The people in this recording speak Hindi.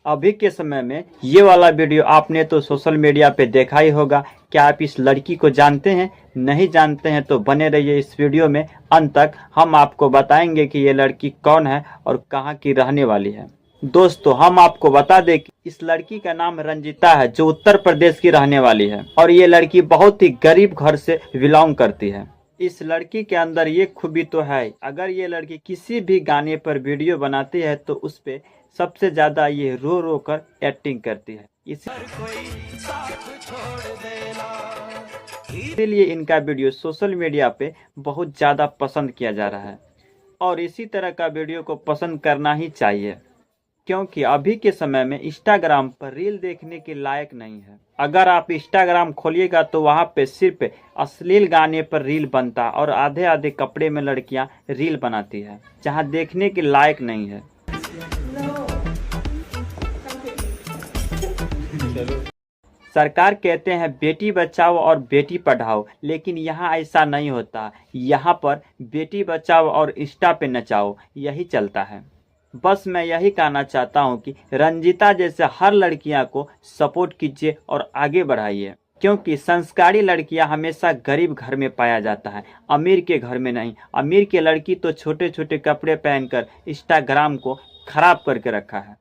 अभी के समय में ये वाला वीडियो आपने तो सोशल मीडिया पे देखा ही होगा। क्या आप इस लड़की को जानते हैं? नहीं जानते हैं तो बने रहिए इस वीडियो में अंत तक। हम आपको बताएंगे कि ये लड़की कौन है और कहाँ की रहने वाली है। दोस्तों, हम आपको बता दें कि इस लड़की का नाम रंजीता है, जो उत्तर प्रदेश की रहने वाली है और ये लड़की बहुत ही गरीब घर से बिलोंग करती है। इस लड़की के अंदर ये खूबी तो है, अगर ये लड़की किसी भी गाने पर वीडियो बनाती है तो उस पे सबसे ज्यादा ये रो रो कर एक्टिंग करती है। इसीलिए इनका वीडियो सोशल मीडिया पे बहुत ज्यादा पसंद किया जा रहा है और इसी तरह का वीडियो को पसंद करना ही चाहिए, क्योंकि अभी के समय में इंस्टाग्राम पर रील देखने के लायक नहीं है। अगर आप इंस्टाग्राम खोलिएगा तो वहां पे सिर्फ अश्लील गाने पर रील बनता और आधे आधे कपड़े में लड़कियां रील बनाती है, जहां देखने के लायक नहीं है। सरकार कहते हैं बेटी बचाओ और बेटी पढ़ाओ, लेकिन यहाँ ऐसा नहीं होता। यहाँ पर बेटी बचाओ और इंस्टा पे नचाओ, यही चलता है। बस मैं यही कहना चाहता हूँ कि रंजीता जैसे हर लड़कियां को सपोर्ट कीजिए और आगे बढ़ाइए, क्योंकि संस्कारी लड़कियां हमेशा गरीब घर में पाया जाता है, अमीर के घर में नहीं। अमीर की लड़की तो छोटे छोटे कपड़े पहनकर इंस्टाग्राम को खराब करके रखा है।